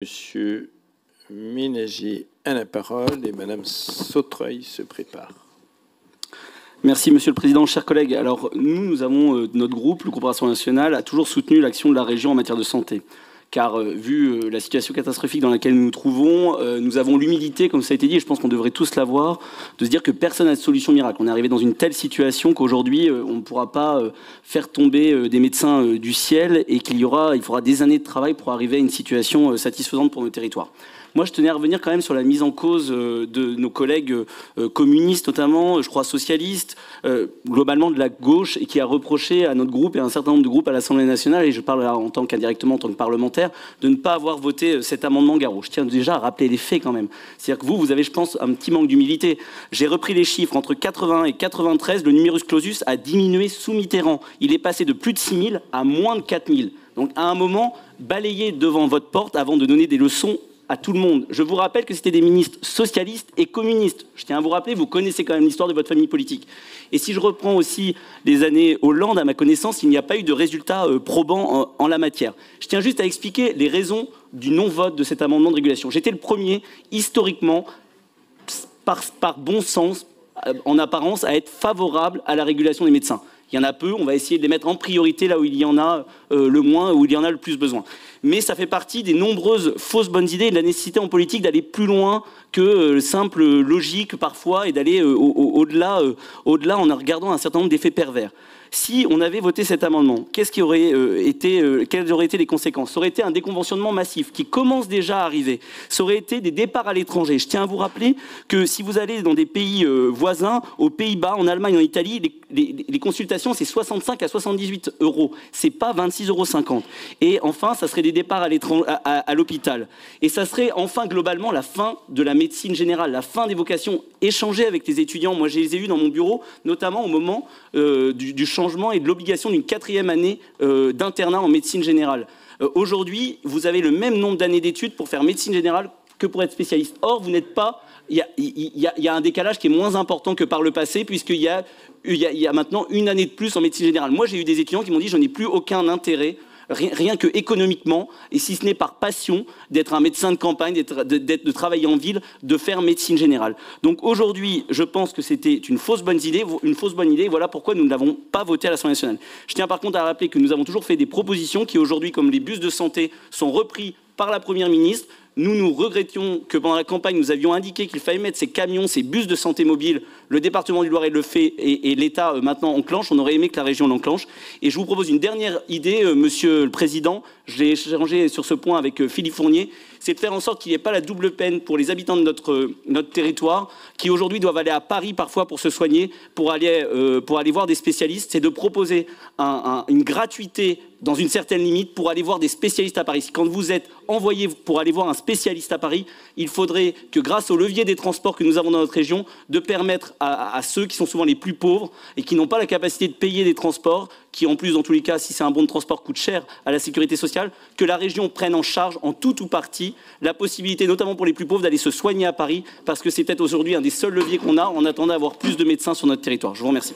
Monsieur Ménager a la parole et Madame Sautreuil se prépare. Merci Monsieur le Président, chers collègues. Alors nous avons, notre groupe, le groupe Rassemblement National, a toujours soutenu l'action de la région en matière de santé. Car vu la situation catastrophique dans laquelle nous nous trouvons, nous avons l'humilité, comme ça a été dit, et je pense qu'on devrait tous l'avoir, de se dire que personne n'a de solution miracle. On est arrivé dans une telle situation qu'aujourd'hui, on ne pourra pas faire tomber des médecins du ciel et il faudra des années de travail pour arriver à une situation satisfaisante pour nos territoires. Moi, je tenais à revenir quand même sur la mise en cause de nos collègues communistes, notamment, je crois socialistes, globalement de la gauche, et qui a reproché à notre groupe et à un certain nombre de groupes à l'Assemblée nationale, et je parle là indirectement en tant que parlementaire, de ne pas avoir voté cet amendement Garot. Je tiens déjà à rappeler les faits quand même. C'est-à-dire que vous avez, je pense, un petit manque d'humilité. J'ai repris les chiffres. Entre 80 et 93, le numerus clausus a diminué sous Mitterrand. Il est passé de plus de 6 000 à moins de 4 000. Donc, à un moment, balayez devant votre porte avant de donner des leçons à tout le monde. Je vous rappelle que c'était des ministres socialistes et communistes. Je tiens à vous rappeler, vous connaissez quand même l'histoire de votre famille politique. Et si je reprends aussi les années Hollande, à ma connaissance, il n'y a pas eu de résultats probants en la matière. Je tiens juste à expliquer les raisons du non-vote de cet amendement de régulation. J'étais le premier, historiquement, par bon sens, en apparence, à être favorable à la régulation des médecins. Il y en a peu, on va essayer de les mettre en priorité là où il y en a le moins, où il y en a le plus besoin. Mais ça fait partie des nombreuses fausses bonnes idées et de la nécessité en politique d'aller plus loin que simple logique parfois et d'aller au-delà en regardant un certain nombre d'effets pervers. Si on avait voté cet amendement, quelles auraient été les conséquences? Ça aurait été un déconventionnement massif qui commence déjà à arriver. Ça aurait été des départs à l'étranger. Je tiens à vous rappeler que si vous allez dans des pays voisins, aux Pays-Bas, en Allemagne, en Italie, les consultations, c'est 65 à 78 €. C'est pas 26,50 €. Et enfin, ça serait des départs à l'hôpital. Et ça serait enfin globalement la fin de la médecine générale, la fin des vocations échangées avec les étudiants. Moi, je les ai eus dans mon bureau, notamment au moment du changement et de l'obligation d'une 4e année d'internat en médecine générale. Aujourd'hui, vous avez le même nombre d'années d'études pour faire médecine générale que pour être spécialiste. Or, vous n'êtes pas... Il y a un décalage qui est moins important que par le passé, puisqu'il y a maintenant une année de plus en médecine générale. Moi, j'ai eu des étudiants qui m'ont dit « je n'ai plus aucun intérêt ». Rien que économiquement, et si ce n'est par passion, d'être un médecin de campagne, de travailler en ville, de faire médecine générale. Donc aujourd'hui, je pense que c'était une fausse bonne idée, voilà pourquoi nous ne l'avons pas voté à l'Assemblée nationale. Je tiens par contre à rappeler que nous avons toujours fait des propositions qui aujourd'hui, comme les bus de santé, sont repris par la Première ministre. Nous regrettions que pendant la campagne, nous avions indiqué qu'il fallait mettre ces camions, ces bus de santé mobile. Le département du Loiret le fait et l'État maintenant enclenche. On aurait aimé que la région l'enclenche. Et je vous propose une dernière idée, Monsieur le Président. J'ai échangé sur ce point avec Philippe Fournier. C'est de faire en sorte qu'il n'y ait pas la double peine pour les habitants de notre territoire qui aujourd'hui doivent aller à Paris parfois pour se soigner, pour aller voir des spécialistes. C'est de proposer une gratuité dans une certaine limite pour aller voir des spécialistes à Paris. Quand vous êtes envoyé pour aller voir un spécialiste à Paris, il faudrait que grâce au levier des transports que nous avons dans notre région, de permettre à ceux qui sont souvent les plus pauvres et qui n'ont pas la capacité de payer des transports, qui en plus dans tous les cas, si c'est un bon de transport, coûte cher à la sécurité sociale, que la région prenne en charge en tout ou partie la possibilité, notamment pour les plus pauvres, d'aller se soigner à Paris, parce que c'est peut-être aujourd'hui un des seuls leviers qu'on a en attendant d'avoir plus de médecins sur notre territoire. Je vous remercie.